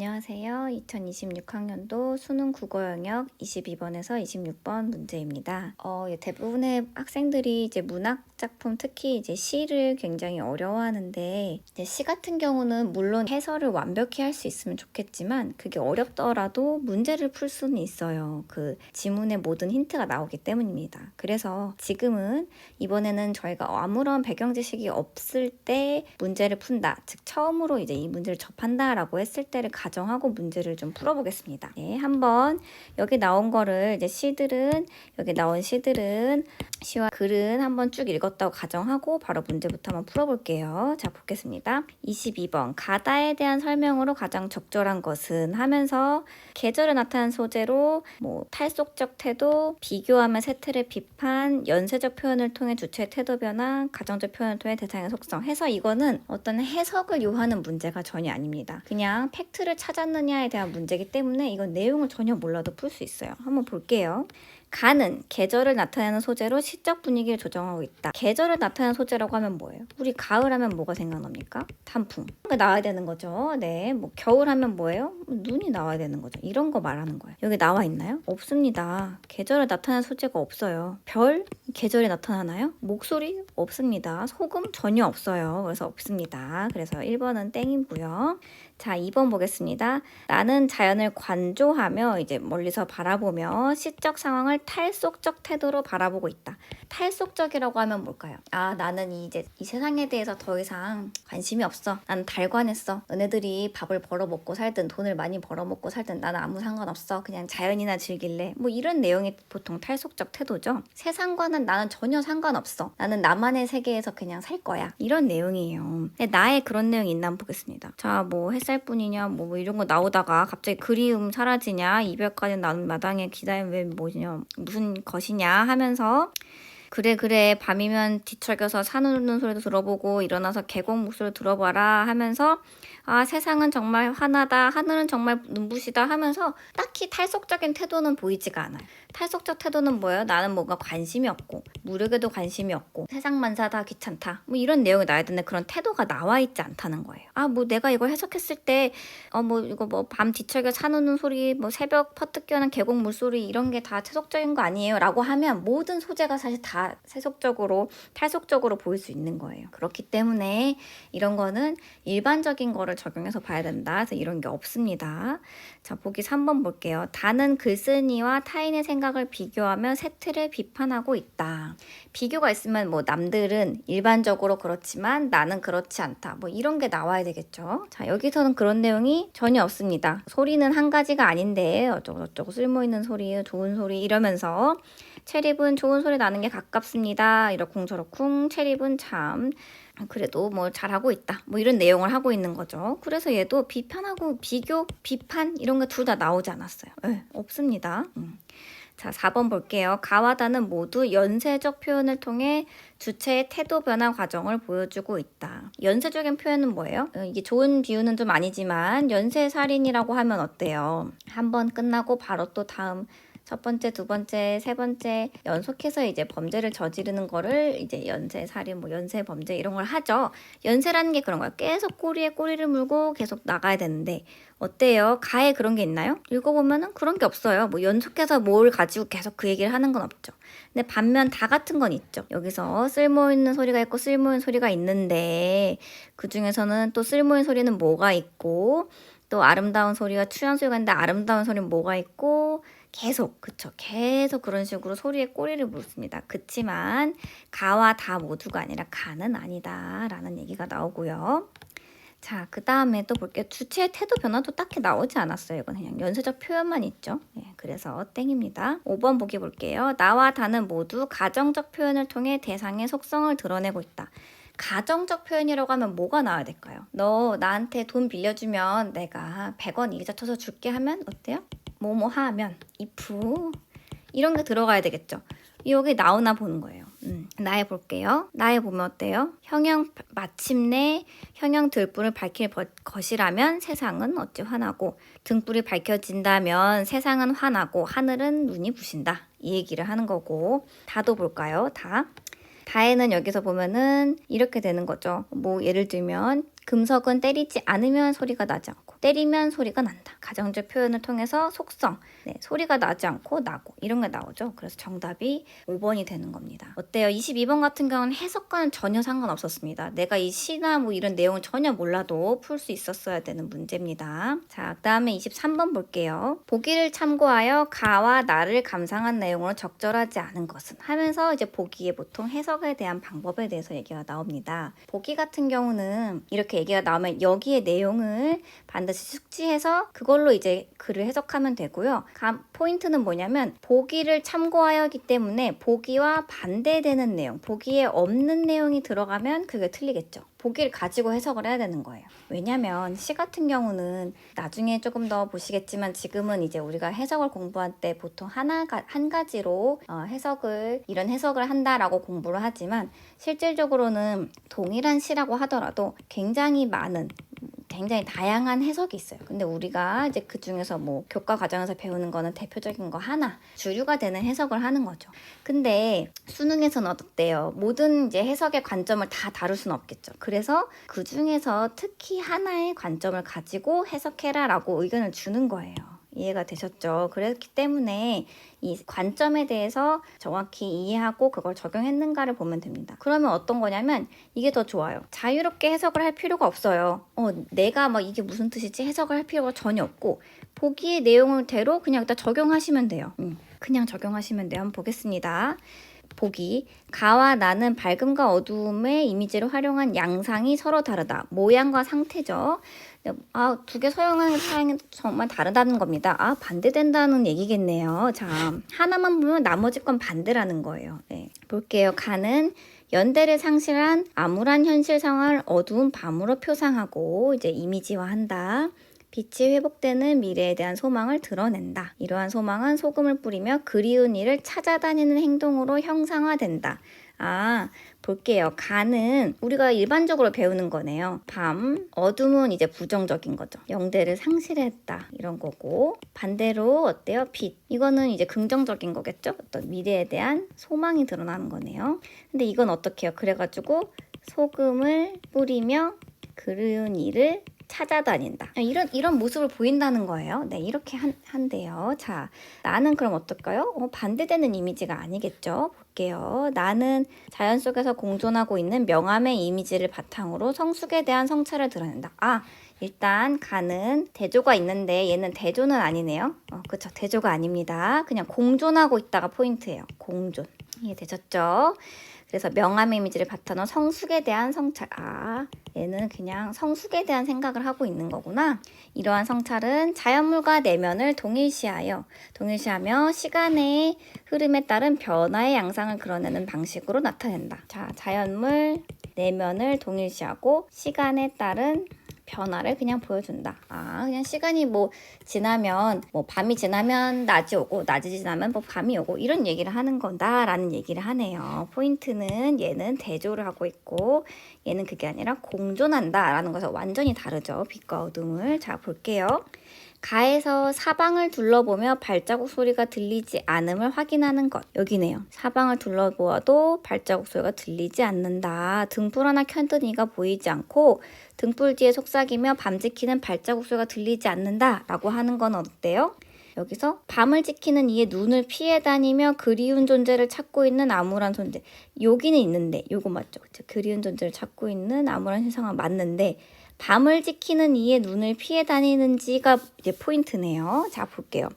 안녕하세요. 2026학년도 수능 국어 영역 22번에서 26번 문제입니다. 대부분의 학생들이 이제 문학 작품, 특히 이제 시를 굉장히 어려워하는데, 이제 시 같은 경우는 물론 해설을 완벽히 할 수 있으면 좋겠지만 그게 어렵더라도 문제를 풀 수는 있어요. 그 지문의 모든 힌트가 나오기 때문입니다. 그래서 지금은 이번에는 저희가 아무런 배경 지식이 없을 때 문제를 푼다, 즉 처음으로 이제 이 문제를 접한다라고 했을 때를 가정하고 문제를 좀 풀어보겠습니다. 네, 한번 여기 나온 거를 이제 여기 나온 시들은 시와 글은 한번 쭉 읽었다고 가정하고 바로 문제부터 한번 풀어볼게요. 자, 보겠습니다. 22번 가다에 대한 설명으로 가장 적절한 것은 하면서 계절을 나타낸 소재로 탈속적 태도, 비교하며 세태를 비판, 연쇄적 표현을 통해 주체의 태도 변화, 가정적 표현을 통해 대상의 속성 해서 이거는 어떤 해석을 요하는 문제가 전혀 아닙니다. 그냥 팩트를 찾았느냐에 대한 문제이기 때문에 이건 내용을 전혀 몰라도 풀 수 있어요. 한번 볼게요. 가는 계절을 나타내는 소재로 시적 분위기를 조정하고 있다. 계절을 나타내는 소재라고 하면 뭐예요? 우리 가을 하면 뭐가 생각납니까? 단풍. 나와야 되는 거죠. 네, 겨울 하면 뭐예요? 눈이 나와야 되는 거죠. 이런 거 말하는 거예요. 여기 나와 있나요? 없습니다. 계절을 나타내는 소재가 없어요. 별? 계절이 나타나나요? 목소리? 없습니다. 소금? 전혀 없어요. 그래서 없습니다. 그래서 1번은 땡이고요. 자, 2번 보겠습니다. 나는 자연을 관조하며 이제 멀리서 바라보며 시적 상황을 탈속적 태도로 바라보고 있다. 탈속적이라고 하면 뭘까요? 나는 이제 이 세상에 대해서 더 이상 관심이 없어. 나는 달관했어. 너네들이 밥을 벌어먹고 살든 돈을 많이 벌어먹고 살든 나는 아무 상관없어. 그냥 자연이나 즐길래. 이런 내용이 보통 탈속적 태도죠. 세상과는 나는 전혀 상관없어. 나는 나만의 세계에서 그냥 살 거야. 이런 내용이에요. 근데 나의 그런 내용이 있나 한번 보겠습니다. 자, 햇살뿐이냐 이런 거 나오다가 갑자기 그리움 사라지냐, 이별까지 나는 마당에 기다림 왜 뭐냐, 무슨 것이냐 하면서 그래 밤이면 뒤척여서 산을 우는 소리도 들어보고 일어나서 계곡 목소리를 들어봐라 하면서 세상은 정말 환하다, 하늘은 정말 눈부시다 하면서 딱히 탈속적인 태도는 보이지가 않아요. 탈속적 태도는 뭐예요? 나는 뭔가 관심이 없고 무력에도 관심이 없고 세상만사 다 귀찮다, 이런 내용이 나와야 되는데 그런 태도가 나와 있지 않다는 거예요. 내가 이걸 해석했을 때 이거 밤 뒤척여 산 우는 소리, 새벽 퍼뜩 깨어난 계곡 물소리 이런 게 다 세속적인 거 아니에요? 라고 하면 모든 소재가 사실 다 세속적으로 탈속적으로 보일 수 있는 거예요. 그렇기 때문에 이런 거는 일반적인 거를 적용해서 봐야 된다. 그래서 이런 게 없습니다. 자, 보기 3번 볼게요. 다는 글쓴이와 타인의 생각을 비교하며 세트를 비판하고 있다. 비교가 있으면 남들은 일반적으로 그렇지만 나는 그렇지 않다. 이런 게 나와야 되겠죠. 자, 여기서는 그런 내용이 전혀 없습니다. 소리는 한 가지가 아닌데 어쩌고 쓸모있는 소리, 좋은 소리 이러면서 체립은 좋은 소리 나는 게 가깝습니다. 이러쿵 저러쿵 체립은 참 그래도 잘하고 있다. 이런 내용을 하고 있는 거죠. 그래서 얘도 비판하고 비교, 비판 이런 거 둘 다 나오지 않았어요. 없습니다. 자, 4번 볼게요. 가와 다는 모두 연쇄적 표현을 통해 주체의 태도 변화 과정을 보여주고 있다. 연쇄적인 표현은 뭐예요? 이게 좋은 비유는 좀 아니지만 연쇄살인이라고 하면 어때요? 한 번 끝나고 바로 또 다음 첫 번째, 두 번째, 세 번째 연속해서 이제 범죄를 저지르는 거를 이제 연쇄살인, 연쇄범죄 이런 걸 하죠. 연쇄라는 게 그런 거예요. 계속 꼬리에 꼬리를 물고 계속 나가야 되는데 어때요? 가에 그런 게 있나요? 읽어보면은 그런 게 없어요. 연속해서 뭘 가지고 계속 그 얘기를 하는 건 없죠. 근데 반면 다 같은 건 있죠. 여기서 쓸모있는 소리가 있고 쓸모있는 소리가 있는데 그 중에서는 또 쓸모있는 소리는 뭐가 있고 또 아름다운 소리와 추한 소리가 있는데 아름다운 소리는 뭐가 있고 계속 그런 식으로 소리에 꼬리를 물습니다. 그치만 가와 다 모두가 아니라 가는 아니다 라는 얘기가 나오고요. 자, 그 다음에 또 볼게요. 주체의 태도 변화도 딱히 나오지 않았어요. 이건 그냥 연쇄적 표현만 있죠. 그래서 땡입니다. 5번 보기 볼게요. 나와 다는 모두 가정적 표현을 통해 대상의 속성을 드러내고 있다. 가정적 표현이라고 하면 뭐가 나와야 될까요? 너 나한테 돈 빌려주면 내가 100원 이자 쳐서 줄게 하면 어때요? 하면 if 이런 게 들어가야 되겠죠. 여기 나오나 보는 거예요. 나에 볼게요. 나에 보면 어때요? 마침내 형형 들불을 밝힐 것이라면 세상은 어찌 환하고 등불이 밝혀진다면 세상은 환하고 하늘은 눈이 부신다. 이 얘기를 하는 거고 다도 볼까요? 다에는 여기서 보면은 이렇게 되는 거죠. 뭐 예를 들면 금속은 때리지 않으면 소리가 나지 않고 때리면 소리가 난다. 가정적 표현을 통해서 속성, 소리가 나지 않고 나고 이런 게 나오죠. 그래서 정답이 5번이 되는 겁니다. 어때요? 22번 같은 경우는 해석과는 전혀 상관없었습니다. 내가 이 시나 뭐 이런 내용을 전혀 몰라도 풀 수 있었어야 되는 문제입니다. 자, 그 다음에 23번 볼게요. 보기를 참고하여 가와 나를 감상한 내용으로 적절하지 않은 것은 하면서 이제 보기에 보통 해석에 대한 방법에 대해서 얘기가 나옵니다. 보기 같은 경우는 이렇게 얘기가 나오면 여기에 내용을 반드시 숙지해서 그걸로 이제 글을 해석하면 되고요. 포인트는 뭐냐면 보기를 참고하였기 때문에 보기와 반대되는 내용, 보기에 없는 내용이 들어가면 그게 틀리겠죠. 보기를 가지고 해석을 해야 되는 거예요. 왜냐면 시 같은 경우는 나중에 조금 더 보시겠지만 지금은 이제 우리가 해석을 공부할 때 보통 한 가지로 이런 해석을 한다라고 공부를 하지만 실질적으로는 동일한 시라고 하더라도 굉장히 다양한 해석이 있어요. 근데 우리가 이제 그 중에서 뭐 교과 과정에서 배우는 거는 대표적인 거 하나, 주류가 되는 해석을 하는 거죠. 근데 수능에서는 어때요? 모든 이제 해석의 관점을 다 다룰 수는 없겠죠. 그래서 그 중에서 특히 하나의 관점을 가지고 해석해라라고 의견을 주는 거예요. 이해가 되셨죠? 그렇기 때문에 이 관점에 대해서 정확히 이해하고 그걸 적용했는가를 보면 됩니다. 그러면 어떤 거냐면 이게 더 좋아요. 자유롭게 해석을 할 필요가 없어요. 내가 막 이게 무슨 뜻이지 해석을 할 필요가 전혀 없고 보기의 내용대로 그냥 일단 적용하시면 돼요. 그냥 적용하시면 돼요. 한번 보겠습니다. 보기. 가와 나는 밝음과 어두움의 이미지를 활용한 양상이 서로 다르다. 모양과 상태죠. 두 개 사용하는 사양이 정말 다르다는 겁니다. 반대된다는 얘기겠네요. 자, 하나만 보면 나머지 건 반대라는 거예요. 볼게요. 가는 연대를 상실한 암울한 현실 상황을 어두운 밤으로 표상하고 이제 이미지화한다. 빛이 회복되는 미래에 대한 소망을 드러낸다. 이러한 소망은 소금을 뿌리며 그리운 일을 찾아다니는 행동으로 형상화된다. 볼게요. 가는 우리가 일반적으로 배우는 거네요. 밤, 어둠은 이제 부정적인 거죠. 영대를 상실했다. 이런 거고 반대로 어때요? 빛. 이거는 이제 긍정적인 거겠죠? 어떤 미래에 대한 소망이 드러나는 거네요. 근데 이건 어떻게 해요? 그래가지고 소금을 뿌리며 그리운 일을 찾아다닌다. 이런 모습을 보인다는 거예요. 이렇게 한대요. 자, 나는 그럼 어떨까요? 반대되는 이미지가 아니겠죠? 볼게요. 나는 자연 속에서 공존하고 있는 명암의 이미지를 바탕으로 성숙에 대한 성찰을 드러낸다. 일단 가는 대조가 있는데 얘는 대조는 아니네요. 그쵸. 대조가 아닙니다. 그냥 공존하고 있다가 포인트예요. 공존. 이해되셨죠? 그래서 명암의 이미지를 바탕으로 성숙에 대한 성찰. 얘는 그냥 성숙에 대한 생각을 하고 있는 거구나. 이러한 성찰은 자연물과 내면을 동일시하며 시간의 흐름에 따른 변화의 양상을 그려내는 방식으로 나타낸다. 자, 자연물, 내면을 동일시하고 시간에 따른 변화를 그냥 보여준다. 그냥 시간이 지나면 밤이 지나면 낮이 오고 낮이 지나면 밤이 오고 이런 얘기를 하는 건다라는 얘기를 하네요. 포인트는 얘는 대조를 하고 있고 얘는 그게 아니라 공존한다라는 것은 완전히 다르죠. 빛과 어둠을. 자, 볼게요. 가에서 사방을 둘러보며 발자국 소리가 들리지 않음을 확인하는 것. 여기네요. 사방을 둘러보아도 발자국 소리가 들리지 않는다. 등불 하나 켜둔 이가 보이지 않고 등불 뒤에 속삭이며 밤 지키는 발자국 소리가 들리지 않는다 라고 하는 건 어때요? 여기서 밤을 지키는 이의 눈을 피해 다니며 그리운 존재를 찾고 있는 암울한 존재. 여기는 있는데 요거 맞죠? 그쵸? 그리운 존재를 찾고 있는 암울한 세상은 맞는데 밤을 지키는 이의 눈을 피해 다니는지가 이제 포인트네요. 자, 볼게요.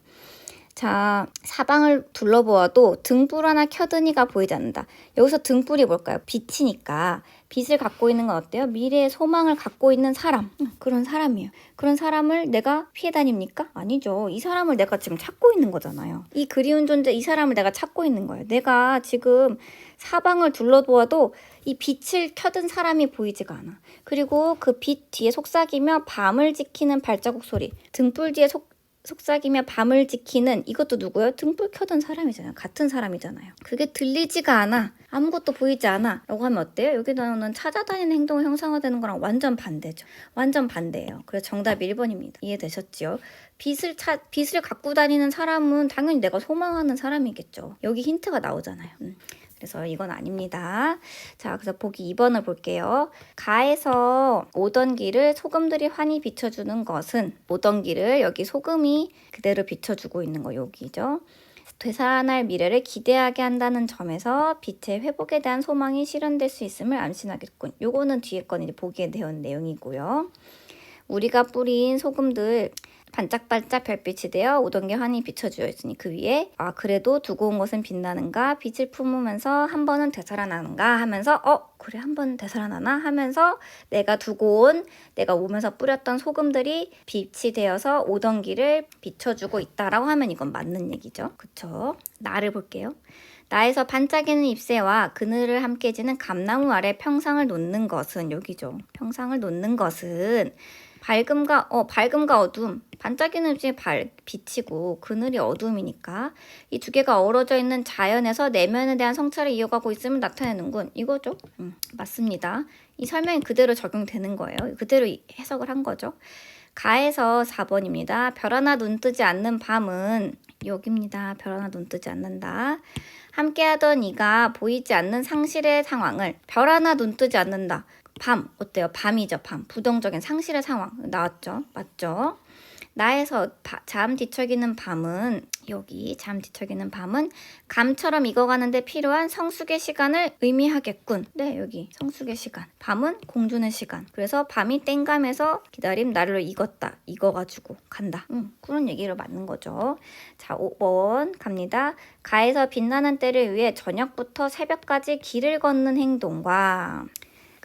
자, 사방을 둘러보아도 등불 하나 켜둔 이가 보이지 않는다. 여기서 등불이 뭘까요? 빛이니까. 빛을 갖고 있는 건 어때요? 미래의 소망을 갖고 있는 사람. 그런 사람이에요. 그런 사람을 내가 피해 다닙니까? 아니죠. 이 사람을 내가 지금 찾고 있는 거잖아요. 이 그리운 존재, 이 사람을 내가 찾고 있는 거예요. 내가 지금 사방을 둘러보아도 이 빛을 켜둔 사람이 보이지가 않아. 그리고 그 빛 뒤에 속삭이며 밤을 지키는 발자국 소리. 등불 뒤에 속삭이며 밤을 지키는 이것도 누구예요? 등불 켜둔 사람이잖아요. 같은 사람이잖아요. 그게 들리지가 않아. 아무것도 보이지 않아. 라고 하면 어때요? 여기서는 찾아다니는 행동을 형상화되는 거랑 완전 반대죠. 완전 반대예요. 그래서 정답이 1번입니다. 이해되셨지요? 빛을 갖고 다니는 사람은 당연히 내가 소망하는 사람이겠죠. 여기 힌트가 나오잖아요. 그래서 이건 아닙니다. 자, 그래서 보기 2번을 볼게요. 가에서 오던 길을 소금들이 환히 비춰주는 것은, 오던 길을 여기 소금이 그대로 비춰주고 있는 거 여기죠. 되살아날 미래를 기대하게 한다는 점에서 빛의 회복에 대한 소망이 실현될 수 있음을 암신하겠군. 요거는 뒤에 건 이제 보기에 대한 내용이고요. 우리가 뿌린 소금들 반짝반짝 별빛이 되어 오던 게 환히 비춰주어 있으니 그 위에 그래도 두고 온 것은 빛나는가 빛을 품으면서 한 번은 되살아나는가 하면서 그래 한 번은 되살아나나 하면서 내가 오면서 뿌렸던 소금들이 빛이 되어서 오던 길을 비춰주고 있다라고 하면 이건 맞는 얘기죠. 그쵸? 나를 볼게요. 나에서 반짝이는 잎새와 그늘을 함께 지는 감나무 아래 평상을 놓는 것은 여기죠. 평상을 놓는 것은 밝음과 어둠, 반짝이는 잎이 빛이고 그늘이 어둠이니까 이 두 개가 어우러져 있는 자연에서 내면에 대한 성찰을 이어가고 있음을 나타내는군. 이거죠? 맞습니다. 이 설명이 그대로 적용되는 거예요. 그대로 해석을 한 거죠. 가에서 4번입니다. 별 하나 눈 뜨지 않는 밤은 여기입니다. 별 하나 눈 뜨지 않는다. 함께하던 이가 보이지 않는 상실의 상황을 별 하나 눈 뜨지 않는다. 밤 어때요? 밤이죠. 밤 부정적인 상실의 상황 나왔죠. 맞죠? 나에서 잠 뒤척이는 밤은 여기 잠 뒤척이는 밤은 감처럼 익어가는데 필요한 성숙의 시간을 의미하겠군. 네, 여기 성숙의 시간. 밤은 공주는 시간. 그래서 밤이 땡감해서 기다림 나를 익어가지고 간다. 그런 얘기로 맞는 거죠. 자, 5번 갑니다. 가에서 빛나는 때를 위해 저녁부터 새벽까지 길을 걷는 행동과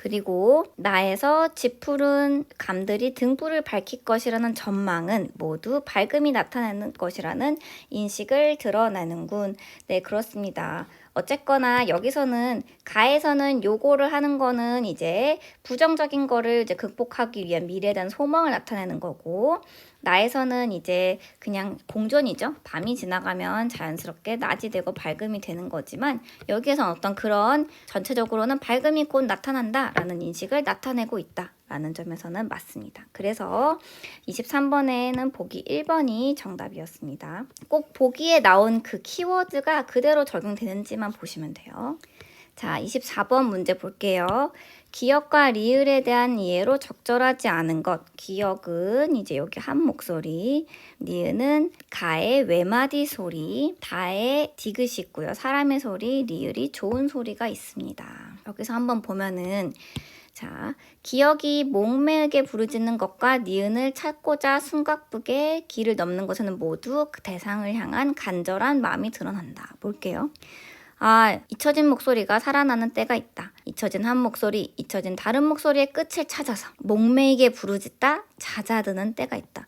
그리고 나에서 짙푸른 감들이 등불을 밝힐 것이라는 전망은 모두 밝음이 나타나는 것이라는 인식을 드러내는군. 네, 그렇습니다. 어쨌거나 여기서는 가에서는 요거를 하는 거는 이제 부정적인 거를 이제 극복하기 위한 미래에 대한 소망을 나타내는 거고 나에서는 이제 그냥 공존이죠. 밤이 지나가면 자연스럽게 낮이 되고 밝음이 되는 거지만 여기에선 어떤 그런 전체적으로는 밝음이 곧 나타난다라는 인식을 나타내고 있다. 라는 점에서는 맞습니다. 그래서 23번에는 보기 1번이 정답이었습니다. 꼭 보기에 나온 그 키워드가 그대로 적용되는지만 보시면 돼요. 자, 24번 문제 볼게요. 기역과 리을에 대한 이해로 적절하지 않은 것. 기역은 이제 여기 한 목소리, 리을은 가의 외마디 소리, 다의 디귿이 있고요. 사람의 소리, 리을이 좋은 소리가 있습니다. 여기서 한번 보면은 자, 기역이 목매게 부르짖는 것과 니은을 찾고자 숨가쁘게 길을 넘는 것에는 모두 그 대상을 향한 간절한 마음이 드러난다. 볼게요. 잊혀진 목소리가 살아나는 때가 있다. 잊혀진 한 목소리, 잊혀진 다른 목소리의 끝을 찾아서 목매이게 부르짖다 잦아드는 때가 있다.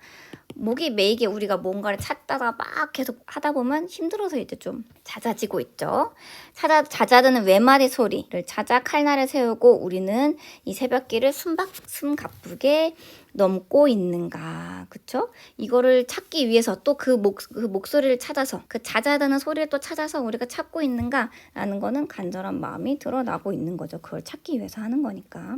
목이 메이게 우리가 뭔가를 찾다가 막 계속 하다 보면 힘들어서 이제 좀 잦아지고 있죠. 잦아드는 외마디 소리를 찾아 칼날을 세우고 우리는 이 새벽길을 숨가쁘게 넘고 있는가. 그쵸? 이거를 찾기 위해서 또 그 목소리를 찾아서 그 잦아드는 소리를 또 찾아서 우리가 찾고 있는가 라는 거는 간절한 마음이 드러나고 있는 거죠. 그걸 찾기 위해서 하는 거니까.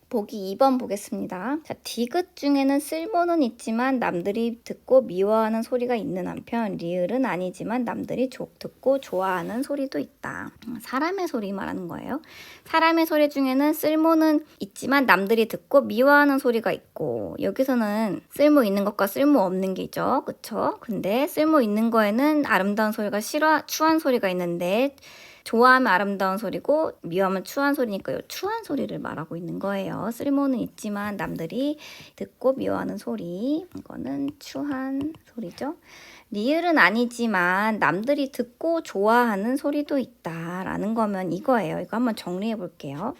보기 2번 보겠습니다. 자, 디귿 중에는 쓸모는 있지만 남들이 듣고 미워하는 소리가 있는 한편 리을은 아니지만 남들이 듣고 좋아하는 소리도 있다. 사람의 소리 말하는 거예요. 사람의 소리 중에는 쓸모는 있지만 남들이 듣고 미워하는 소리가 있고 여기서는 쓸모 있는 것과 쓸모 없는 게 있죠. 그쵸? 근데 쓸모 있는 거에는 아름다운 소리가 추한 소리가 있는데 좋아하면 아름다운 소리고 미워하면 추한 소리니까 요 추한 소리를 말하고 있는 거예요. 쓸모는 있지만 남들이 듣고 미워하는 소리. 이거는 추한 소리죠. 리을은 아니지만 남들이 듣고 좋아하는 소리도 있다라는 거면 이거예요. 이거 한번 정리해 볼게요.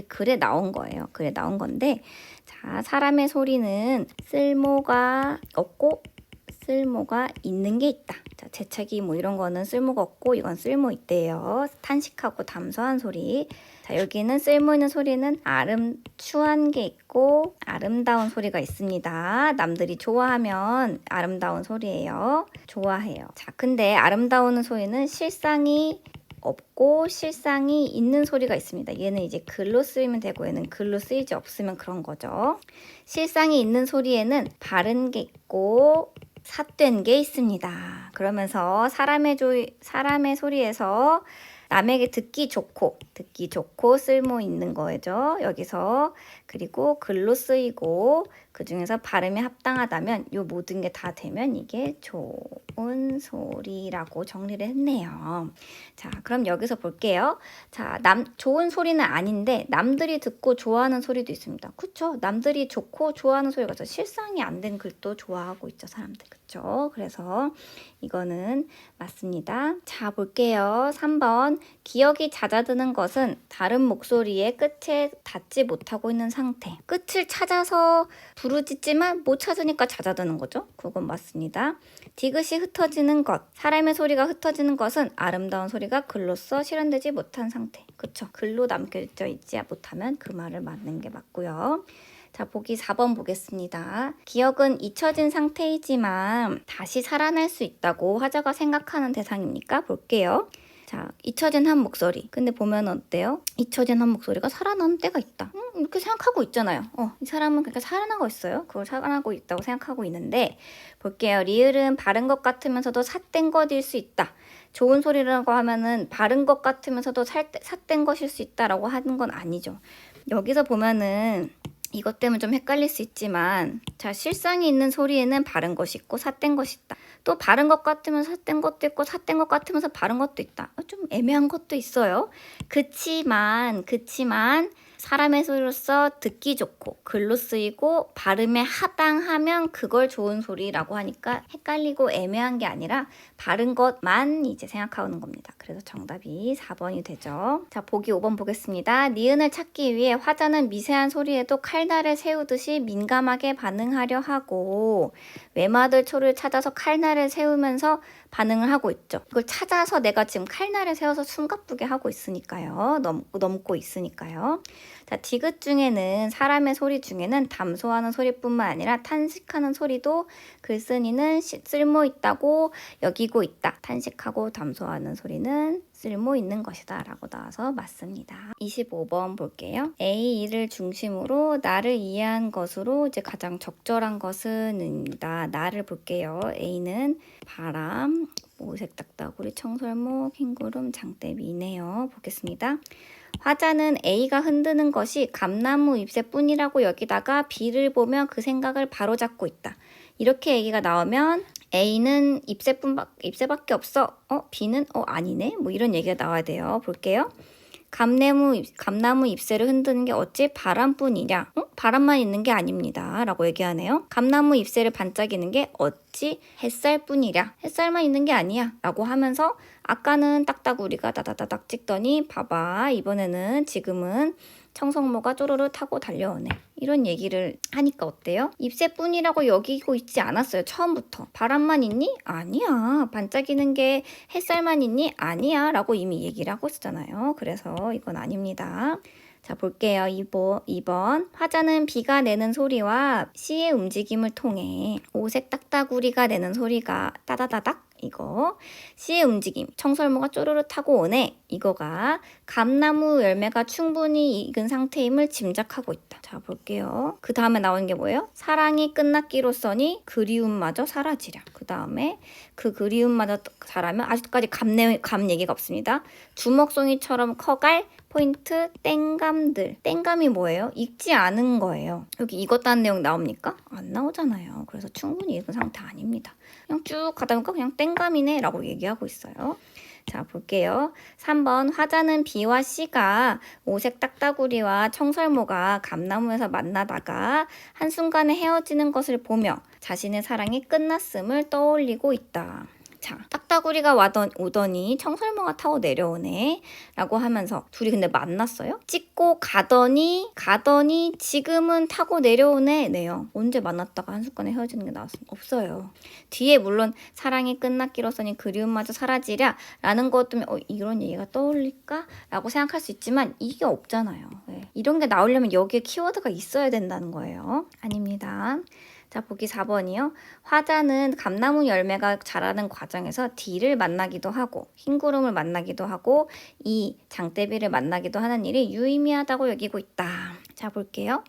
글에 나온 거예요. 글에 나온 건데 자, 사람의 소리는 쓸모가 없고 쓸모가 있는 게 있다. 자, 재채기 뭐 이런 거는 쓸모가 없고 이건 쓸모 있대요. 탄식하고 담소한 소리. 자, 여기는 쓸모 있는 소리는 추한 게 있고 아름다운 소리가 있습니다. 남들이 좋아하면 아름다운 소리예요. 좋아해요. 자, 근데 아름다운 소리는 실상이 없고 실상이 있는 소리가 있습니다. 얘는 이제 글로 쓰이면 되고 얘는 글로 쓰이지 없으면 그런 거죠. 실상이 있는 소리에는 바른 게 있고 삿된 게 있습니다. 그러면서 사람의 소리에서 남에게 듣기 좋고 쓸모 있는 거죠. 여기서 그리고 글로 쓰이고 그 중에서 발음이 합당하다면 요 모든 게 다 되면 이게 좋은 소리라고 정리를 했네요. 자, 그럼 여기서 볼게요. 자, 좋은 소리는 아닌데 남들이 듣고 좋아하는 소리도 있습니다. 그쵸? 남들이 좋고 좋아하는 소리가 있어. 실상이 안 된 글도 좋아하고 있죠, 사람들. 그쵸? 그래서 이거는 맞습니다. 자, 볼게요. 3번. 기억이 잦아드는 것은 다른 목소리의 끝에 닿지 못하고 있는 상태. 끝을 찾아서 부르짖지만 못 찾으니까 잦아드는 거죠. 그건 맞습니다. 디귿이 흩어지는 것. 사람의 소리가 흩어지는 것은 아름다운 소리가 글로써 실현되지 못한 상태. 그쵸? 글로 남겨져 있지 못하면 그 말을 맞는 게 맞고요. 자, 보기 4번 보겠습니다. 기억은 잊혀진 상태이지만 다시 살아날 수 있다고 화자가 생각하는 대상입니까? 볼게요. 자, 잊혀진 한 목소리. 근데 보면 어때요? 잊혀진 한 목소리가 살아나는 때가 있다. 이렇게 생각하고 있잖아요. 이 사람은 그렇게 살아나고 있어요. 그걸 살아나고 있다고 생각하고 있는데 볼게요. 리을은 바른 것 같으면서도 삿된 것일 수 있다. 좋은 소리라고 하면은 바른 것 같으면서도 삿된 것일 수 있다라고 하는 건 아니죠. 여기서 보면은 이것 때문에 좀 헷갈릴 수 있지만 자, 실상이 있는 소리에는 바른 것이 있고 삿된 것이 있다. 또 바른 것 같으면서 삿된 것도 있고 삿된 것 같으면서 바른 것도 있다. 좀 애매한 것도 있어요. 그치만 사람의 소리로서 듣기 좋고 글로 쓰이고 발음에 합당하면 그걸 좋은 소리라고 하니까 헷갈리고 애매한 게 아니라 바른 것만 이제 생각하는 겁니다. 그래서 정답이 4번이 되죠. 자, 보기 5번 보겠습니다. 니은을 찾기 위해 화자는 미세한 소리에도 칼날을 세우듯이 민감하게 반응하려 하고 외마들 초를 찾아서 칼날을 세우면서 반응을 하고 있죠. 이걸 찾아서 내가 지금 칼날을 세워서 숨가쁘게 하고 있으니까요. 넘고 있으니까요. 자, 디귿 중에는 사람의 소리 중에는 담소하는 소리뿐만 아니라 탄식하는 소리도 글쓴이는 쓸모 있다고 여기고 있다. 탄식하고 담소하는 소리는 쓸모 있는 것이다 라고 나와서 맞습니다. 25번 볼게요. A를 중심으로 나를 이해한 것으로 이제 가장 적절한 것은입니다. 나를 볼게요. A는 바람, 오색 딱따구리, 청설모, 흰구름, 장대비네요. 보겠습니다. 화자는 A가 흔드는 것이 감나무 잎새뿐이라고 여기다가 B를 보며 그 생각을 바로잡고 있다. 이렇게 얘기가 나오면 A는 잎새밖에 없어. B는 아니네. 뭐 이런 얘기가 나와야 돼요. 볼게요. 감나무 잎새를 흔드는 게 어찌 바람뿐이냐? 바람만 있는 게 아닙니다. 라고 얘기하네요. 감나무 잎새를 반짝이는 게 어찌 햇살뿐이랴? 햇살만 있는 게 아니야. 라고 하면서 아까는 딱따구리가 다다다닥 찍더니 봐봐. 이번에는 지금은 청성모가 쪼르르 타고 달려오네. 이런 얘기를 하니까 어때요? 잎새뿐이라고 여기고 있지 않았어요. 처음부터. 바람만 있니? 아니야. 반짝이는 게 햇살만 있니? 아니야. 라고 이미 얘기를 하고 있었잖아요. 그래서 이건 아닙니다. 자, 볼게요. 2번. 화자는 비가 내는 소리와 시의 움직임을 통해 오색 딱따구리가 내는 소리가 따다다닥 이거 씨의 움직임 청설모가 쪼르르 타고 오네 이거가 감나무 열매가 충분히 익은 상태임을 짐작하고 있다. 자, 볼게요. 그 다음에 나오는 게 뭐예요? 사랑이 끝났기로써니 그리움마저 사라지랴. 그 다음에 그 그리움마저 사라면 아직까지 감 얘기가 없습니다. 주먹송이처럼 커갈 포인트 땡감들. 땡감이 뭐예요? 익지 않은 거예요. 여기 익었다는 내용 나옵니까? 안 나오잖아요. 그래서 충분히 익은 상태 아닙니다. 그냥 쭉 가다 보니까 그냥 땡감이네 라고 얘기하고 있어요. 자, 볼게요. 3번 화자는 B와 C가 오색 딱따구리와 청설모가 감나무에서 만나다가 한순간에 헤어지는 것을 보며 자신의 사랑이 끝났음을 떠올리고 있다. 자, 딱따구리가 오더니 청설모가 타고 내려오네 라고 하면서 둘이 근데 만났어요? 찍고 가더니 지금은 타고 내려오네 네요. 언제 만났다가 한순간에 헤어지는 게 나왔어요? 없어요. 뒤에 물론 사랑이 끝났기로써니 그리움마저 사라지랴 라는 것 때문에 이런 얘기가 떠올릴까? 라고 생각할 수 있지만 이게 없잖아요. 네. 이런 게 나오려면 여기에 키워드가 있어야 된다는 거예요. 아닙니다. 자, 보기 4번이요. 화자는 감나무 열매가 자라는 과정에서 D를 만나기도 하고 흰구름을 만나기도 하고 이 장대비를 만나기도 하는 일이 유의미하다고 여기고 있다. 자, 볼게요.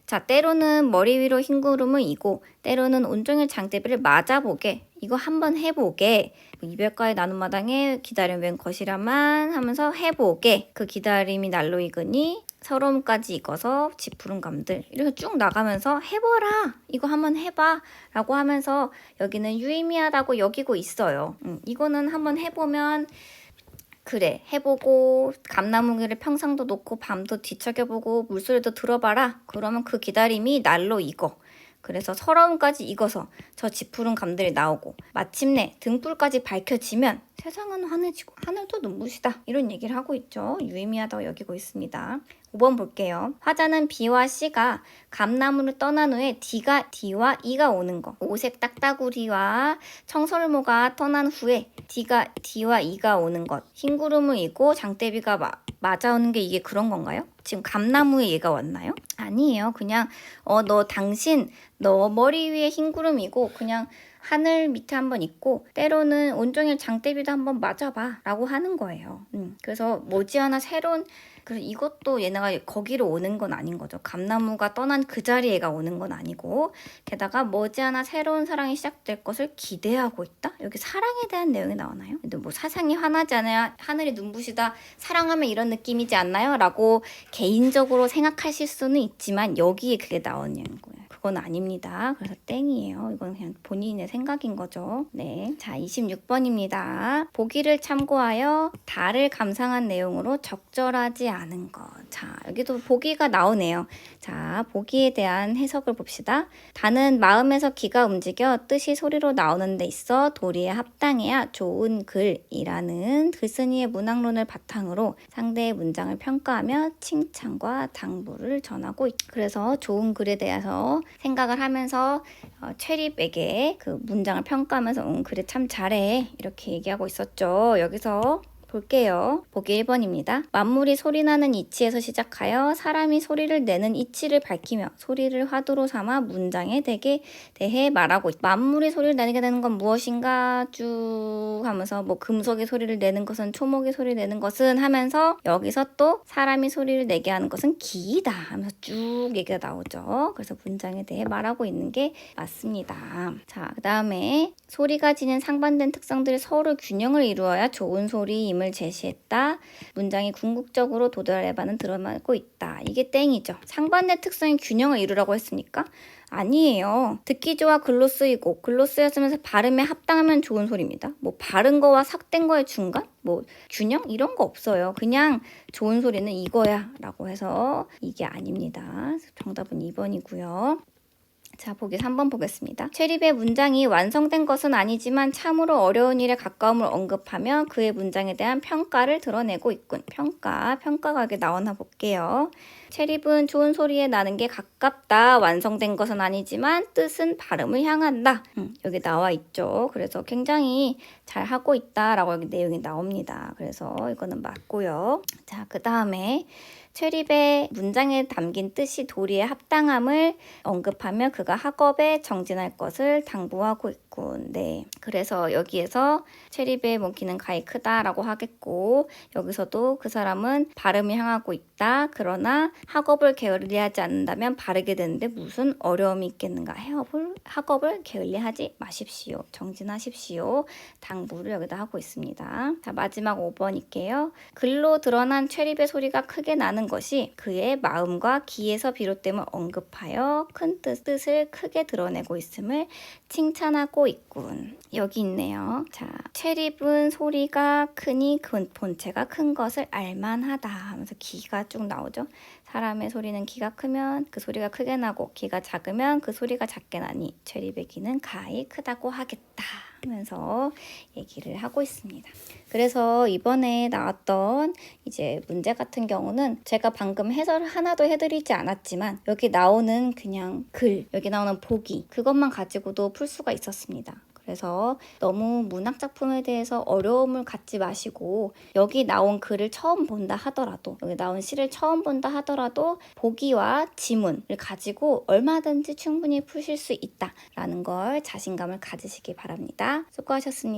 자, 때로는 머리 위로 흰 구름을 이고 때로는 온종일 장대비를 맞아보게. 이거 한번 해보게. 이별가의 나눔 마당에 기다림 웬 것이라만 하면서 해보게. 그 기다림이 날로 익으니 서러움까지 익어서 짙푸른 감들. 이렇게 쭉 나가면서 해보라. 이거 한번 해봐. 라고 하면서 여기는 유의미하다고 여기고 있어요. 이거는 한번 해보면 그래, 해보고 감나무를 평상도 놓고 밤도 뒤척여보고 물소리도 들어봐라. 그러면 그 기다림이 날로 익어. 그래서 서러움까지 익어서 저 짙푸른 감들이 나오고 마침내 등불까지 밝혀지면 세상은 환해지고 하늘도 눈부시다. 이런 얘기를 하고 있죠. 유의미하다고 여기고 있습니다. 5번 볼게요. 화자는 B와 C가 감나무를 떠난 후에 D와 E가 오는 거. 오색 딱따구리와 청설모가 떠난 후에 D와 E가 오는 것. 흰 구름을 이고 장대비가 맞아오는 게 이게 그런 건가요? 지금 감나무에 얘가 왔나요? 아니에요. 그냥 너 머리 위에 흰 구름이고 그냥 하늘 밑에 한번 있고 때로는 온종일 장대비도 한번 맞아봐 라고 하는 거예요. 그래서 머지않아 새로운 그래서 이것도 얘네가 거기로 오는 건 아닌 거죠. 감나무가 떠난 그 자리에 얘가 오는 건 아니고 게다가 머지않아 새로운 사랑이 시작될 것을 기대하고 있다? 여기 사랑에 대한 내용이 나오나요? 근데 뭐 사상이 환하지 않아요? 하늘이 눈부시다. 사랑하면 이런 느낌이지 않나요? 라고 개인적으로 생각하실 수는 있지만 여기에 그게 나오는 거예요. 그건 아닙니다. 그래서 땡이에요. 이건 그냥 본인의 생각인 거죠. 네. 자, 26번입니다. 보기를 참고하여 달을 감상한 내용으로 적절하지 않은 것. 자, 여기도 보기가 나오네요. 자, 보기에 대한 해석을 봅시다. 달은 마음에서 기가 움직여 뜻이 소리로 나오는 데 있어 도리에 합당해야 좋은 글이라는 글쓴이의 문학론을 바탕으로 상대의 문장을 평가하며 칭찬과 당부를 전하고 있다. 그래서 좋은 글에 대해서 생각을 하면서 체립에게 그 문장을 평가하면서 그래 참 잘해 이렇게 얘기하고 있었죠. 여기서 볼게요. 보기 1번입니다. 만물이 소리나는 이치에서 시작하여 사람이 소리를 내는 이치를 밝히며 소리를 화두로 삼아 문장에 대해 말하고 있다. 만물이 소리를 내게 되는 건 무엇인가 쭉 하면서 뭐 금속이 소리를 내는 것은 초목이 소리를 내는 것은 하면서 여기서 또 사람이 소리를 내게 하는 것은 기이다 하면서 쭉 얘기가 나오죠. 그래서 문장에 대해 말하고 있는 게 맞습니다. 자, 그 다음에 소리가 지닌 상반된 특성들이 서로 균형을 이루어야 좋은 소리임을 제시했다. 문장이 궁극적으로 도달할 바는 드러나고 있다. 이게 땡이죠. 상반된 특성이 균형을 이루라고 했으니까 아니에요. 듣기 좋아 글로 쓰이고 글로 쓰였으면서 발음에 합당하면 좋은 소리입니다. 뭐 바른 거와 삭된 거의 중간? 뭐 균형? 이런 거 없어요. 그냥 좋은 소리는 이거야 라고 해서 이게 아닙니다. 정답은 2번이고요. 자, 보기 3번 보겠습니다. 체립의 문장이 완성된 것은 아니지만 참으로 어려운 일에 가까움을 언급하며 그의 문장에 대한 평가를 드러내고 있군. 평가가 여기 나오나 볼게요. 체립은 좋은 소리에 나는 게 가깝다. 완성된 것은 아니지만 뜻은 발음을 향한다. 여기 나와 있죠. 그래서 굉장히 잘 하고 있다라고 여기 내용이 나옵니다. 그래서 이거는 맞고요. 자, 그 다음에 체립의 문장에 담긴 뜻이 도리에 합당함을 언급하며 그가 학업에 정진할 것을 당부하고 있군. 네. 그래서 여기에서 체립의 몽키는 가히 크다라고 하겠고 여기서도 그 사람은 발음을 향하고 있다. 그러나 학업을 게을리하지 않는다면 바르게 되는데 무슨 어려움이 있겠는가. 학업을 게을리하지 마십시오. 정진하십시오. 당부를 여기다 하고 있습니다. 자, 마지막 5번일게요. 글로 드러난 체립의 소리가 크게 나는 것이 그의 마음과 기에서 비롯됨을 언급하여 큰 뜻을 크게 드러내고 있음을 칭찬하고 있군. 여기 있네요. 자, 체립은 소리가 크니 그 본체가 큰 것을 알만하다 하면서 기가 쭉 나오죠. 사람의 소리는 기가 크면 그 소리가 크게 나고 기가 작으면 그 소리가 작게 나니 체립의 기는 가히 크다고 하겠다 하면서 얘기를 하고 있습니다. 그래서 이번에 나왔던 이제 문제 같은 경우는 제가 방금 해설을 하나도 해드리지 않았지만 여기 나오는 그냥 글, 여기 나오는 보기 그것만 가지고도 풀 수가 있었습니다. 그래서 너무 문학 작품에 대해서 어려움을 갖지 마시고 여기 나온 글을 처음 본다 하더라도 여기 나온 시를 처음 본다 하더라도 보기와 지문을 가지고 얼마든지 충분히 푸실 수 있다라는 걸 자신감을 가지시기 바랍니다. 수고하셨습니다.